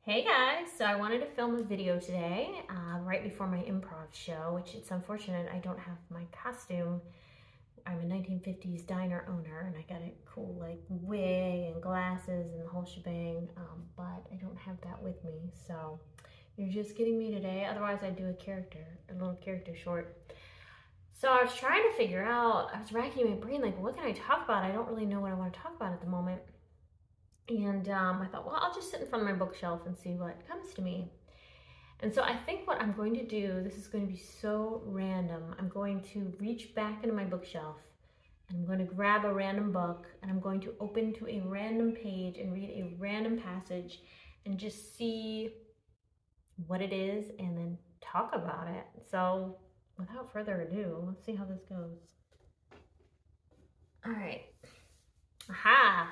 Hey guys, so I wanted to film a video today, right before my improv show, which it's unfortunate I don't have my costume. I'm a 1950s diner owner and I got a cool like wig and glasses and the whole shebang, but I don't have that with me, so you're just getting me today. Otherwise I'd do a little character short. So I was trying to figure out, I was racking my brain like, what can I talk about? I don't really know what I want to talk about at the moment. And I thought, well, I'll just sit in front of my bookshelf and see what comes to me. And so I think what I'm going to do, this is going to be so random. I'm going to reach back into my bookshelf and I'm going to grab a random book and I'm going to open to a random page and read a random passage and just see what it is and then talk about it. So without further ado, let's see how this goes. All right. Aha!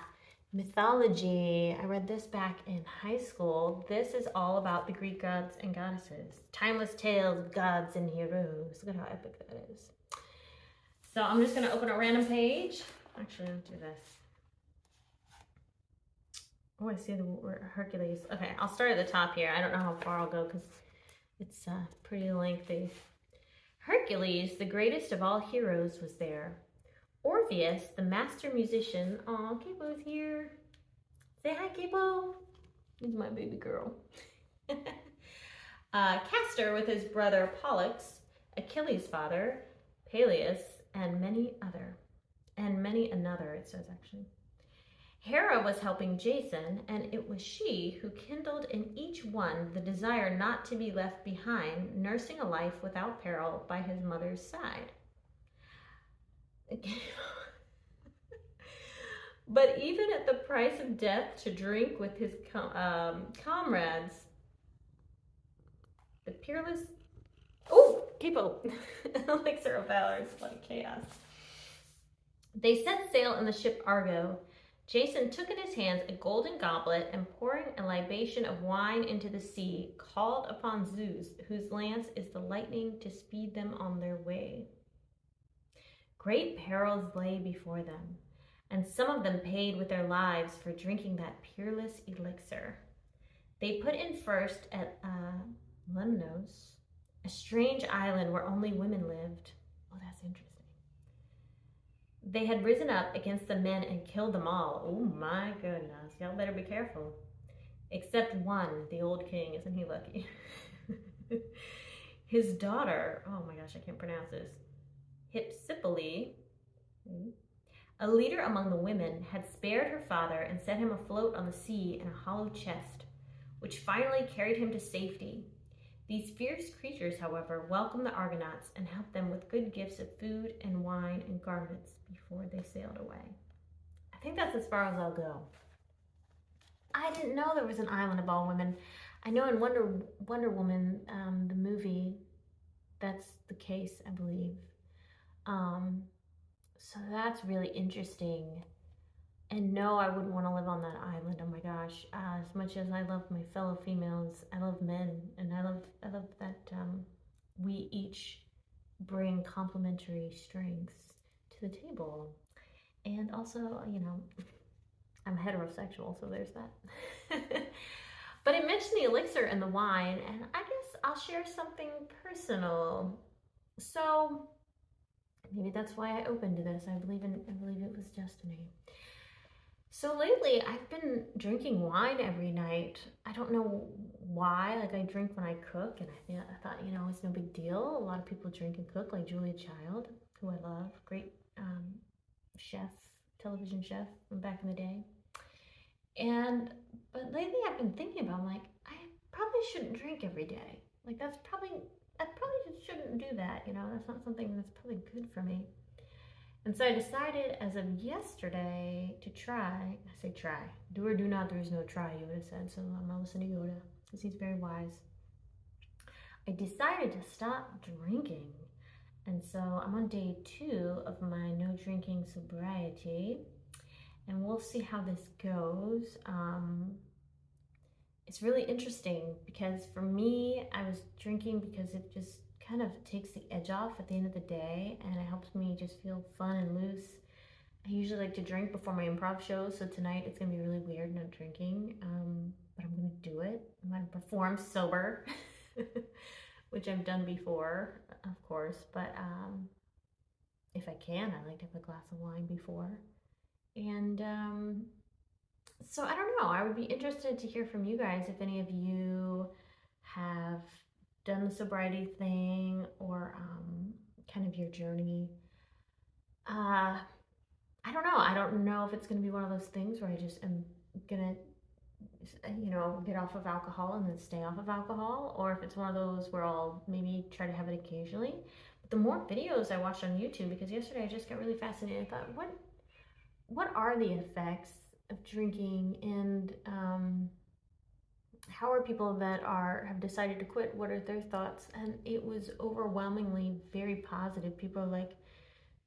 Mythology. I read this back in high school. This is all about the Greek gods and goddesses. Timeless tales of gods and heroes. Look at how epic that is. So I'm just going to open a random page. Actually, let's do this. Oh, I see the word Hercules. Okay, I'll start at the top here. I don't know how far I'll go because it's pretty lengthy. Hercules, the greatest of all heroes, was there. Orpheus, the master musician. Aw, Capo's here. Say hi, Capo. He's my baby girl. Castor with his brother Pollux, Achilles' father, Peleus, and many another, it says actually. Hera was helping Jason, and it was she who kindled in each one the desire not to be left behind, nursing a life without peril by his mother's side. But even at the price of death, to drink with his comrades, the peerless, Capo, elixir of valor, it's like chaos. They set sail in the ship Argo. Jason took in his hands a golden goblet and, pouring a libation of wine into the sea, called upon Zeus, whose lance is the lightning, to speed them on their way. Great perils lay before them, and some of them paid with their lives for drinking that peerless elixir. They put in first at Lemnos, a strange island where only women lived. Oh, that's interesting. They had risen up against the men and killed them all. Oh my goodness, y'all better be careful. Except one, the old king, isn't he lucky? His daughter, oh my gosh, I can't pronounce this, Hypsipyle, a leader among the women, had spared her father and set him afloat on the sea in a hollow chest, which finally carried him to safety. These fierce creatures, however, welcomed the Argonauts and helped them with good gifts of food and wine and garments before they sailed away. I think that's as far as I'll go. I didn't know there was an island of all women. I know in Wonder Woman, the movie, that's the case, I believe. So that's really interesting. And no, I wouldn't want to live on that island. Oh my gosh. As much as I love my fellow females, I love men, and I love that we each bring complementary strengths to the table. And also, you know, I'm heterosexual, so there's that. But it mentioned the elixir and the wine, and I guess I'll share something personal. So maybe that's why I opened to this. I believe it was destiny. So lately, I've been drinking wine every night. I don't know why. Like, I drink when I cook, and I thought, you know, it's no big deal. A lot of people drink and cook, like Julia Child, who I love, great chef, television chef from back in the day. But lately, I've been thinking about, I'm like, I probably shouldn't drink every day. Like, I probably just shouldn't do that. You know, that's not something that's probably good for me. And so I decided as of yesterday to try. I say try. Do or do not, there is no try, Yoda said. So I'm not listening to Yoda because he's very wise. I decided to stop drinking. And so I'm on day 2 of my no drinking sobriety. And we'll see how this goes. It's really interesting because for me, I was drinking because it just kind of takes the edge off at the end of the day, and it helps me just feel fun and loose. I usually like to drink before my improv shows, so tonight it's gonna be really weird not drinking, but I'm gonna do it. perform sober, which I've done before, of course, but if I can, I like to have a glass of wine before. And so I don't know. I would be interested to hear from you guys if any of you have done the sobriety thing or kind of your journey. I don't know. I don't know if it's going to be one of those things where I just am going to, get off of alcohol and then stay off of alcohol, or if it's one of those where I'll maybe try to have it occasionally. But the more videos I watched on YouTube, because yesterday I just got really fascinated. I thought, what are the effects of drinking, and how are people that have decided to quit, what are their thoughts? And it was overwhelmingly very positive. People are like,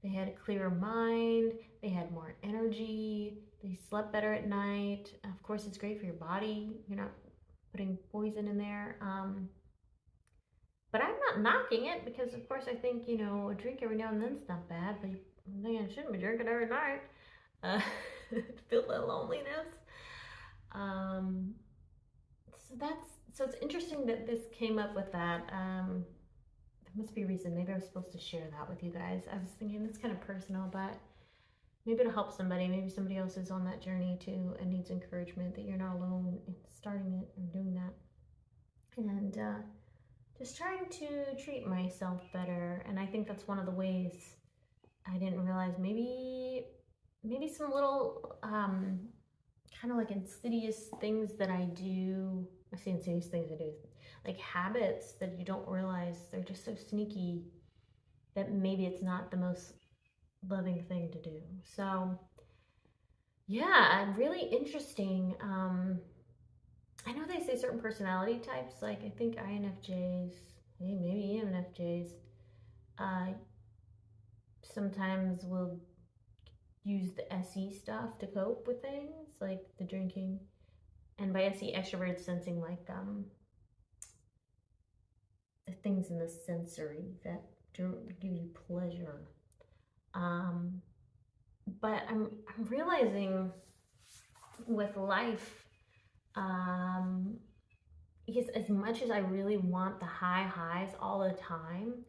they had a clearer mind, they had more energy, they slept better at night. Of course, it's great for your body. You're not putting poison in there. But I'm not knocking it because, of course, I think, a drink every now and then is not bad, but I shouldn't be drinking every night. Feel the loneliness. So it's interesting that this came up with that. There must be a reason. Maybe I was supposed to share that with you guys. I was thinking it's kind of personal, but maybe it'll help somebody. Maybe somebody else is on that journey too and needs encouragement that you're not alone in starting it and doing that. And just trying to treat myself better. And I think that's one of the ways I didn't realize. Maybe some little kind of like insidious things that I do. I say insidious things I do, like habits that you don't realize they're just so sneaky that maybe it's not the most loving thing to do. So yeah, really interesting. I know they say certain personality types, like I think INFJs, maybe ENFJs, sometimes will use the SE stuff to cope with things, like the drinking. And by SE, extroverted sensing, like the things in the sensory that give you pleasure. But I'm realizing with life, because as much as I really want the highs all the time,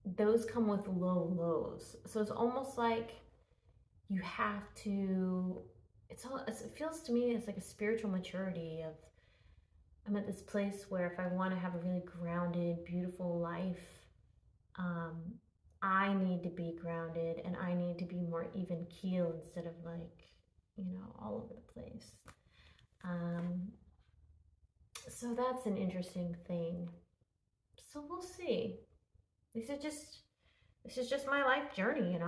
those come with low lows. So it's almost like you have to, it feels to me it's like a spiritual maturity of, I'm at this place where if I want to have a really grounded, beautiful life, I need to be grounded and I need to be more even keel instead of like, all over the place. So that's an interesting thing. So we'll see. This is just my life journey,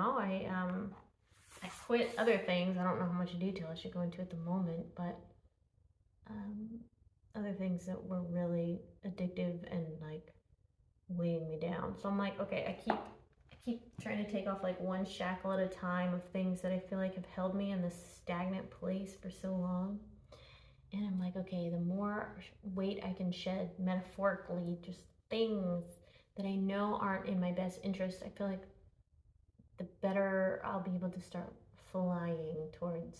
I quit other things. I don't know how much detail I should go into at the moment, but other things that were really addictive and like weighing me down. So I'm like, okay, I keep trying to take off like one shackle at a time of things that I feel like have held me in this stagnant place for so long. And I'm like, okay, the more weight I can shed, metaphorically, just things that I know aren't in my best interest, I feel like the better I'll be able to start flying towards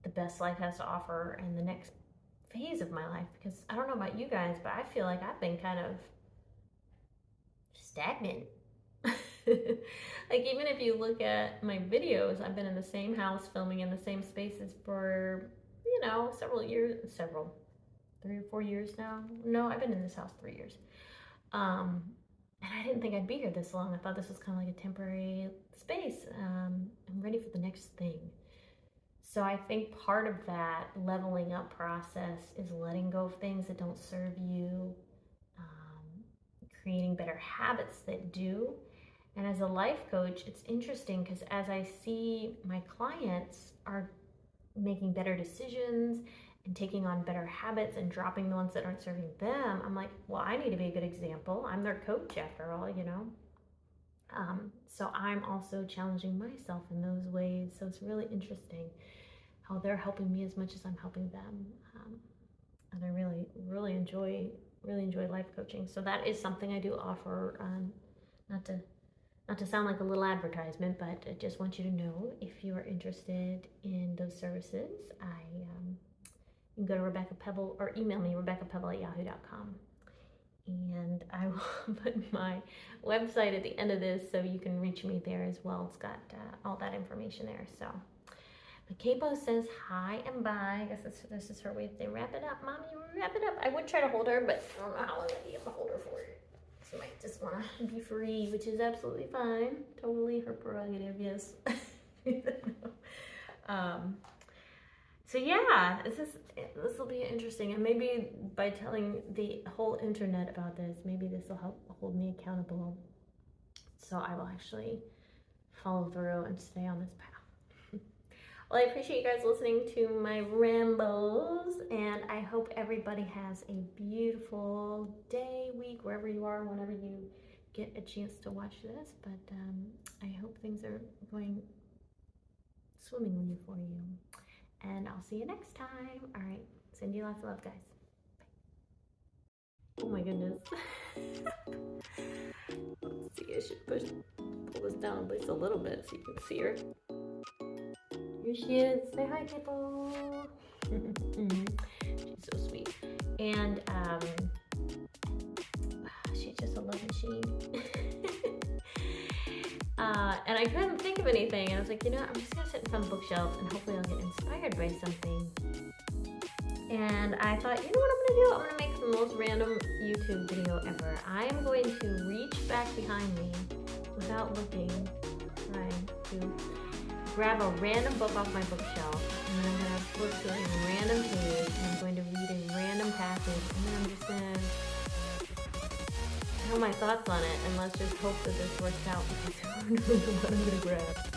the best life has to offer and the next phase of my life. Because I don't know about you guys, but I feel like I've been kind of stagnant. Like, even if you look at my videos, I've been in the same house filming in the same spaces for, several years, 3 or 4 years now. No, I've been in this house 3 years. And I didn't think I'd be here this long. I thought this was kind of like a temporary space. I'm ready for the next thing. So I think part of that leveling up process is letting go of things that don't serve you, creating better habits that do. And as a life coach, it's interesting because as I see my clients are making better decisions and taking on better habits and dropping the ones that aren't serving them, I'm like, well, I need to be a good example. I'm their coach after all, So I'm also challenging myself in those ways. So it's really interesting how they're helping me as much as I'm helping them. And I really enjoy life coaching. So that is something I do offer, not to Not to sound like a little advertisement, but I just want you to know if you are interested in those services, you can go to Rebecca Pebble or email me, RebeccaPebble@yahoo.com. And I will put my website at the end of this so you can reach me there as well. It's got all that information there. So, but Capo says hi and bye. I guess this is her way to say wrap it up, Mommy, wrap it up. I would try to hold her, but I don't know how long I'd be able to hold her for. She might just want to be free, which is absolutely fine. Totally her prerogative, yes. So yeah, this will be interesting, and maybe by telling the whole internet about this, maybe this will help hold me accountable. So I will actually follow through and stay on this path. Well, I appreciate you guys listening to my rambos, and I hope everybody has a beautiful day, week, wherever you are, whenever you get a chance to watch this. But I hope things are going swimmingly for you. And I'll see you next time. All right. Send you lots of love, guys. Bye. Oh my goodness. Let's see, I should pull this down at least a little bit so you can see her. Here she is. Say hi, Capo. She's so sweet. And she's just a love machine. And I couldn't think of anything, and I was like, you know, I'm just gonna sit in front of the bookshelf and hopefully I'll get inspired by something. And I thought, you know what I'm gonna do? I'm gonna make the most random YouTube video ever. I am going to reach back behind me without looking, trying to grab a random book off my bookshelf, and then I'm gonna flip to a random page, and I'm going to read a random passage, and then I'm just gonna tell my thoughts on it, and let's just hope that this works out because I don't know what I'm gonna grab.